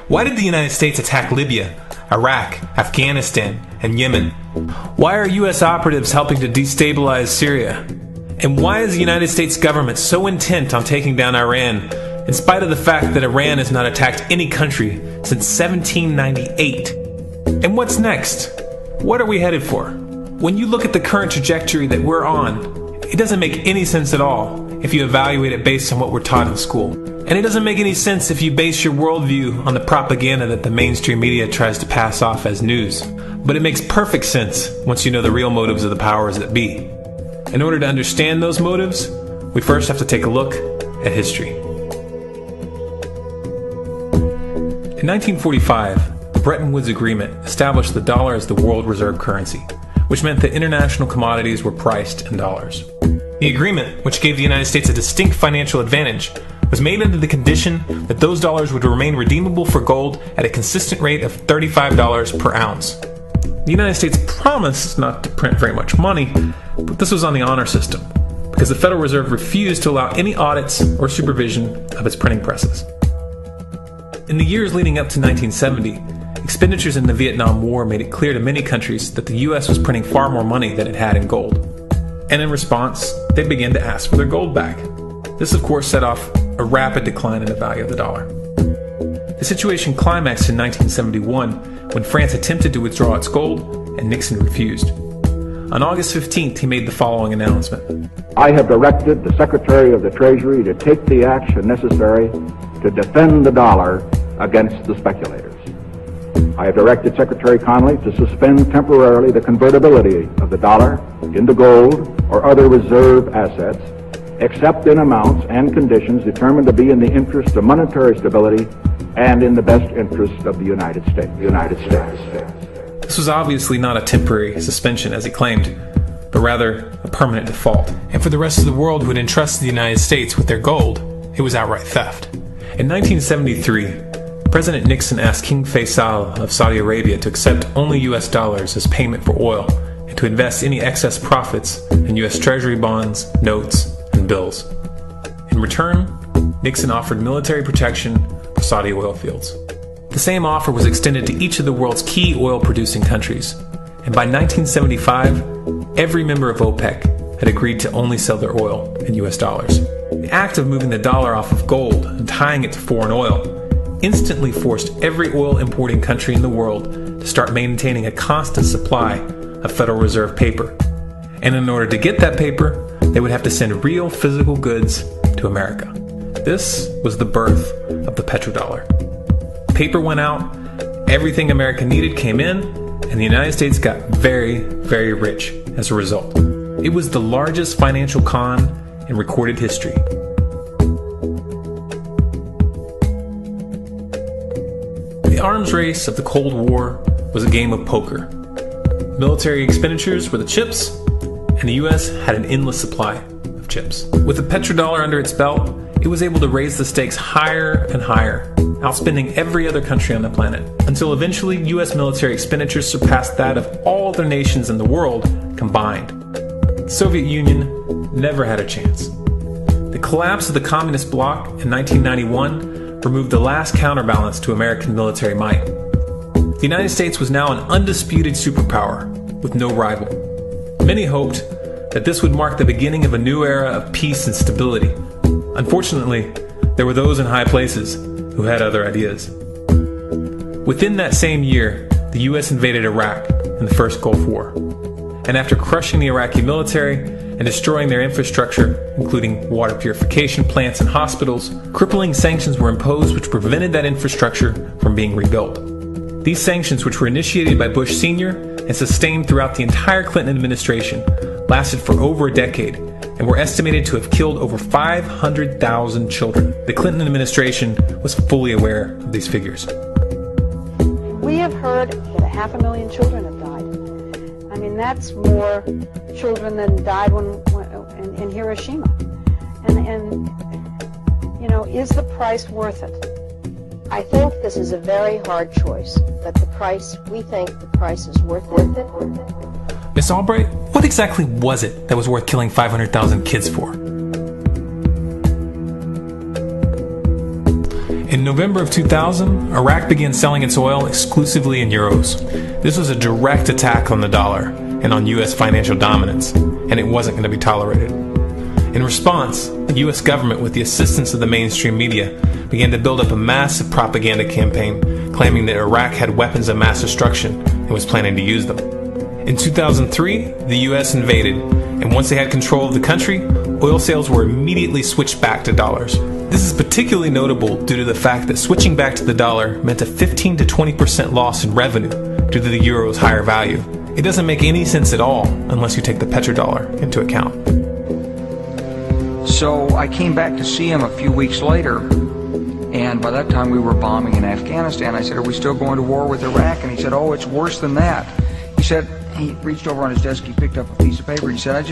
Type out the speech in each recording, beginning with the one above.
Why did the United States attack Libya, Iraq, Afghanistan, and Yemen? Why are U.S. operatives helping to destabilize Syria? And why is the United States government so intent on taking down Iran, in spite of the fact that Iran has not attacked any country since 1798? And what's next? What are we headed for? When you look at the current trajectory that we're on, it doesn't make any sense at all if you evaluate it based on what we're taught in school. And it doesn't make any sense if you base your worldview on the propaganda that the mainstream media tries to pass off as news. But it makes perfect sense once you know the real motives of the powers that be. In order to understand those motives, we first have to take a look at history. In 1945, the Bretton Woods Agreement established the dollar as the world reserve currency, which meant that international commodities were priced in dollars. The agreement, which gave the United States a distinct financial advantage, was made under the condition that those dollars would remain redeemable for gold at a consistent rate of $35 per ounce. The United States promised not to print very much money, but this was on the honor system, because the Federal Reserve refused to allow any audits or supervision of its printing presses. In the years leading up to 1970, expenditures in the Vietnam War made it clear to many countries that the U.S. was printing far more money than it had in gold. And in response, they began to ask for their gold back. This, of course, set off a rapid decline in the value of the dollar. The situation climaxed in 1971 when France attempted to withdraw its gold and Nixon refused. On August 15th, he made the following announcement. I have directed the Secretary of the Treasury to take the action necessary to defend the dollar against the speculators. I have directed Secretary Connally to suspend temporarily the convertibility of the dollar into gold or other reserve assets, except in amounts and conditions determined to be in the interest of monetary stability and in the best interest of the United States. This was obviously not a temporary suspension, as he claimed, but rather a permanent default. And for the rest of the world who had entrusted the United States with their gold, it was outright theft. In 1973, President Nixon asked King Faisal of Saudi Arabia to accept only U.S. dollars as payment for oil and to invest any excess profits in U.S. Treasury bonds, notes, and bills. In return, Nixon offered military protection for Saudi oil fields. The same offer was extended to each of the world's key oil-producing countries, and by 1975, every member of OPEC had agreed to only sell their oil in U.S. dollars. The act of moving the dollar off of gold and tying it to foreign oil instantly forced every oil-importing country in the world to start maintaining a constant supply of Federal Reserve paper. And in order to get that paper, they would have to send real physical goods to America. This was the birth of the petrodollar. Paper went out, everything America needed came in, and the United States got very, very rich as a result. It was the largest financial con in recorded history. The arms race of the Cold War was a game of poker. Military expenditures were the chips, and the U.S. had an endless supply of chips. With the petrodollar under its belt, it was able to raise the stakes higher and higher, outspending every other country on the planet, until eventually U.S. military expenditures surpassed that of all other nations in the world combined. The Soviet Union never had a chance. The collapse of the communist bloc in 1991 removed the last counterbalance to American military might. The United States was now an undisputed superpower with no rival. Many hoped that this would mark the beginning of a new era of peace and stability. Unfortunately, there were those in high places who had other ideas. Within that same year, the U.S. invaded Iraq in the First Gulf War. And after crushing the Iraqi military and destroying their infrastructure, including water purification plants and hospitals, crippling sanctions were imposed which prevented that infrastructure from being rebuilt. These sanctions, which were initiated by Bush Sr. and sustained throughout the entire Clinton administration, lasted for over a decade and were estimated to have killed over 500,000 children. The Clinton administration was fully aware of these figures. We have heard that 500,000 children have died. I mean, that's more children than died in Hiroshima. And you know, is the price worth it? I think this is a very hard choice, but we think the price is worth it. Miss Albright, what exactly was it that was worth killing 500,000 kids for? In November of 2000, Iraq began selling its oil exclusively in euros. This was a direct attack on the dollar and on U.S. financial dominance, and it wasn't going to be tolerated. In response, the U.S. government, with the assistance of the mainstream media, began to build up a massive propaganda campaign claiming that Iraq had weapons of mass destruction and was planning to use them. In 2003, the U.S. invaded, and once they had control of the country, oil sales were immediately switched back to dollars. This is particularly notable due to the fact that switching back to the dollar meant a 15 to 20% loss in revenue due to the euro's higher value. It doesn't make any sense at all unless you take the petrodollar into account. So I came back to see him a few weeks later, and by that time we were bombing in Afghanistan. I said, "Are we still going to war with Iraq?" And he said, "Oh, it's worse than that." He said, he reached over on his desk, he picked up a piece of paper, and he said, I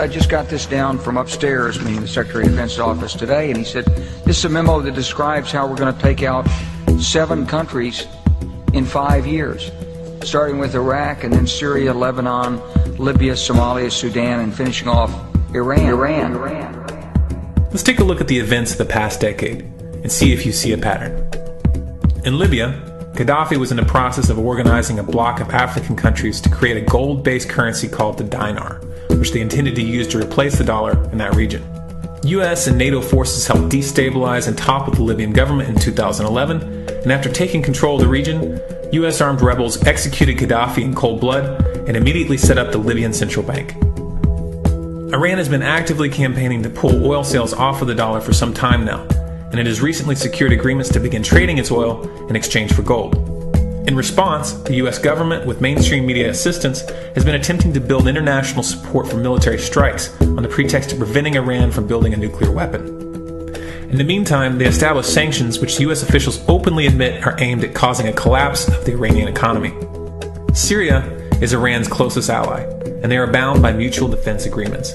just got this down from upstairs, meaning the Secretary of Defense's office today, and he said, "This is a memo that describes how we're going to take out 7 countries in 5 years, starting with Iraq and then Syria, Lebanon, Libya, Somalia, Sudan, and finishing off Iran." Let's take a look at the events of the past decade and see if you see a pattern. In Libya, Gaddafi was in the process of organizing a bloc of African countries to create a gold-based currency called the dinar, which they intended to use to replace the dollar in that region. US and NATO forces helped destabilize and topple the Libyan government in 2011, and after taking control of the region, US armed rebels executed Gaddafi in cold blood and immediately set up the Libyan central bank. Iran has been actively campaigning to pull oil sales off of the dollar for some time now, and it has recently secured agreements to begin trading its oil in exchange for gold. In response, the US government, with mainstream media assistance, has been attempting to build international support for military strikes on the pretext of preventing Iran from building a nuclear weapon. In the meantime, they established sanctions which US officials openly admit are aimed at causing a collapse of the Iranian economy. Syria is Iran's closest ally, and they are bound by mutual defense agreements.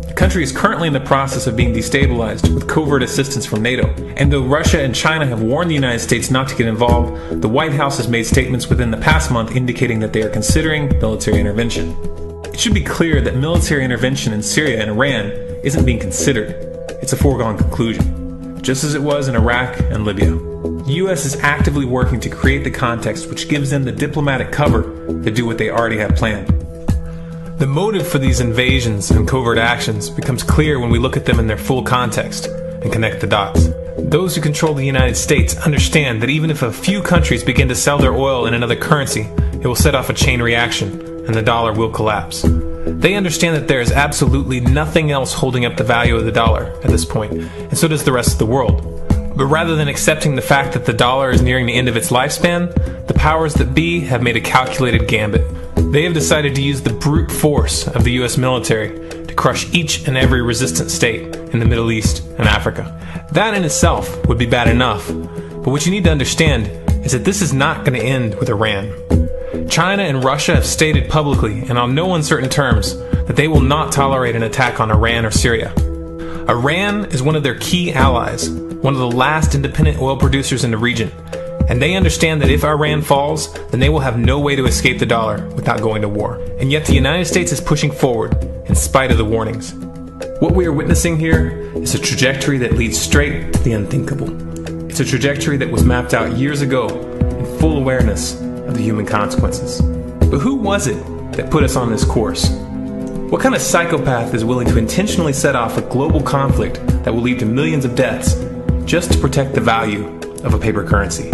The country is currently in the process of being destabilized with covert assistance from NATO, and though Russia and China have warned the United States not to get involved, the White House has made statements within the past month indicating that they are considering military intervention. It should be clear that military intervention in Syria and Iran isn't being considered. It's a foregone conclusion, just as it was in Iraq and Libya. The U.S. is actively working to create the context which gives them the diplomatic cover to do what they already have planned. The motive for these invasions and covert actions becomes clear when we look at them in their full context and connect the dots. Those who control the United States understand that even if a few countries begin to sell their oil in another currency, it will set off a chain reaction and the dollar will collapse. They understand that there is absolutely nothing else holding up the value of the dollar at this point, and so does the rest of the world. But rather than accepting the fact that the dollar is nearing the end of its lifespan, the powers that be have made a calculated gambit. They have decided to use the brute force of the US military to crush each and every resistant state in the Middle East and Africa. That in itself would be bad enough, but what you need to understand is that this is not going to end with Iran. China and Russia have stated publicly and on no uncertain terms that they will not tolerate an attack on Iran or Syria. Iran is one of their key allies, one of the last independent oil producers in the region, and they understand that if Iran falls, then they will have no way to escape the dollar without going to war. And yet the United States is pushing forward in spite of the warnings. What we are witnessing here is a trajectory that leads straight to the unthinkable. It's a trajectory that was mapped out years ago in full awareness of the human consequences. But who was it that put us on this course? What kind of psychopath is willing to intentionally set off a global conflict that will lead to millions of deaths just to protect the value of a paper currency?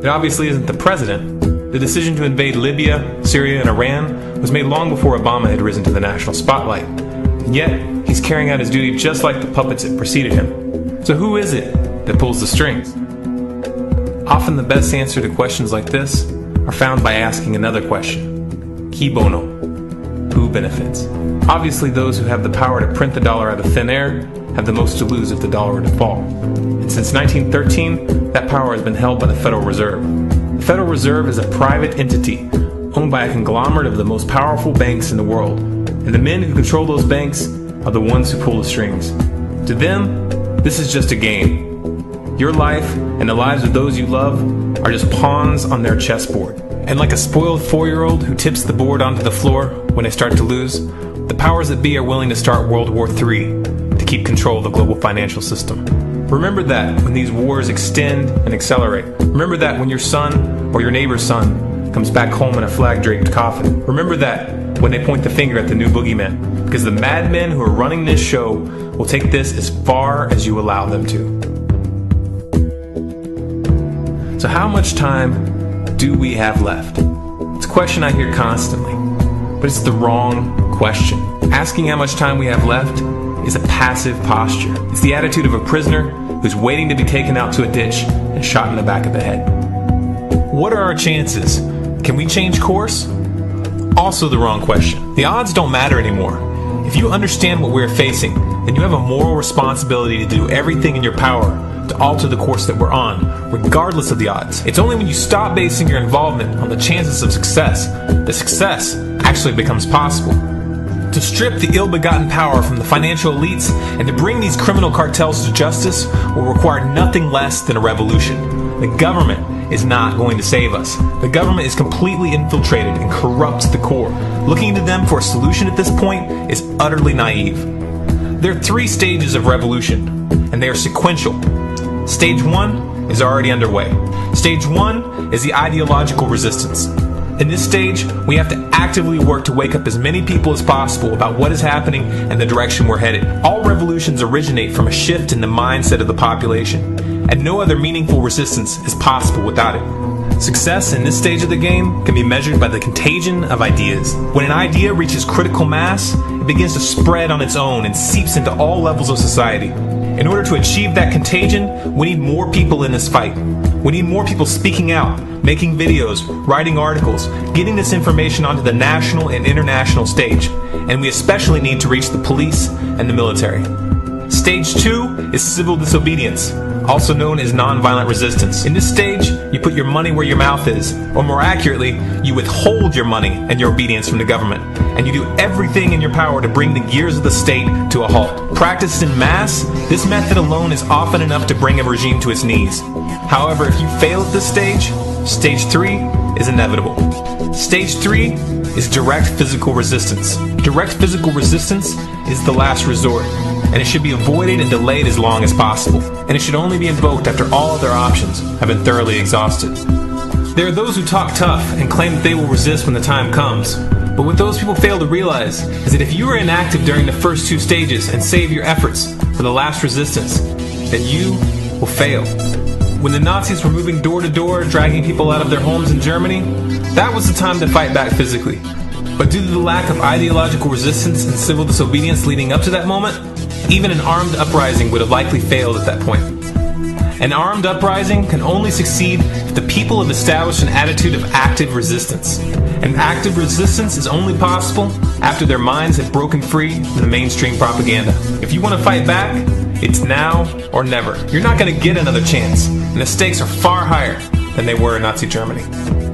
It obviously isn't the president. The decision to invade Libya, Syria, and Iran was made long before Obama had risen to the national spotlight. And yet, he's carrying out his duty just like the puppets that preceded him. So who is it that pulls the strings? Often the best answer to questions like this are found by asking another question. Qui bono? Who benefits? Obviously, those who have the power to print the dollar out of thin air have the most to lose if the dollar were to fall. And since 1913, that power has been held by the Federal Reserve. The Federal Reserve is a private entity owned by a conglomerate of the most powerful banks in the world. And the men who control those banks are the ones who pull the strings. To them, this is just a game. Your life and the lives of those you love are just pawns on their chessboard. And like a spoiled 4-year-old who tips the board onto the floor when they start to lose, the powers that be are willing to start World War III to keep control of the global financial system. Remember that when these wars extend and accelerate. Remember that when your son or your neighbor's son comes back home in a flag-draped coffin. Remember that when they point the finger at the new boogeyman. Because the madmen who are running this show will take this as far as you allow them to. So how much time do we have left? It's a question I hear constantly, but it's the wrong question. Asking how much time we have left is a passive posture. It's the attitude of a prisoner who's waiting to be taken out to a ditch and shot in the back of the head. What are our chances? Can we change course? Also the wrong question. The odds don't matter anymore. If you understand what we're facing, then you have a moral responsibility to do everything in your power to alter the course that we're on, regardless of the odds. It's only when you stop basing your involvement on the chances of success that success actually becomes possible. To strip the ill-begotten power from the financial elites and to bring these criminal cartels to justice will require nothing less than a revolution. The government is not going to save us. The government is completely infiltrated and corrupt to the core. Looking to them for a solution at this point is utterly naive. There are 3 stages of revolution, and they are sequential. Stage 1 is already underway. Stage 1 is the ideological resistance. In this stage, we have to actively work to wake up as many people as possible about what is happening and the direction we're headed. All revolutions originate from a shift in the mindset of the population, and no other meaningful resistance is possible without it. Success in this stage of the game can be measured by the contagion of ideas. When an idea reaches critical mass, it begins to spread on its own and seeps into all levels of society. In order to achieve that contagion, we need more people in this fight. We need more people speaking out, making videos, writing articles, getting this information onto the national and international stage. And we especially need to reach the police and the military. Stage 2 is civil disobedience, also known as nonviolent resistance. In this stage, you put your money where your mouth is, or more accurately, you withhold your money and your obedience from the government, and you do everything in your power to bring the gears of the state to a halt. Practiced in mass, this method alone is often enough to bring a regime to its knees. However, if you fail at this stage, stage 3 is inevitable. Stage 3 is direct physical resistance. Direct physical resistance is the last resort, and it should be avoided and delayed as long as possible. And it should only be invoked after all other options have been thoroughly exhausted. There are those who talk tough and claim that they will resist when the time comes. But what those people fail to realize is that if you are inactive during the first 2 stages and save your efforts for the last resistance, then you will fail. When the Nazis were moving door to door, dragging people out of their homes in Germany, that was the time to fight back physically. But due to the lack of ideological resistance and civil disobedience leading up to that moment, even an armed uprising would have likely failed at that point. An armed uprising can only succeed if the people have established an attitude of active resistance. And active resistance is only possible after their minds have broken free from the mainstream propaganda. If you want to fight back, it's now or never. You're not going to get another chance, and the stakes are far higher than they were in Nazi Germany.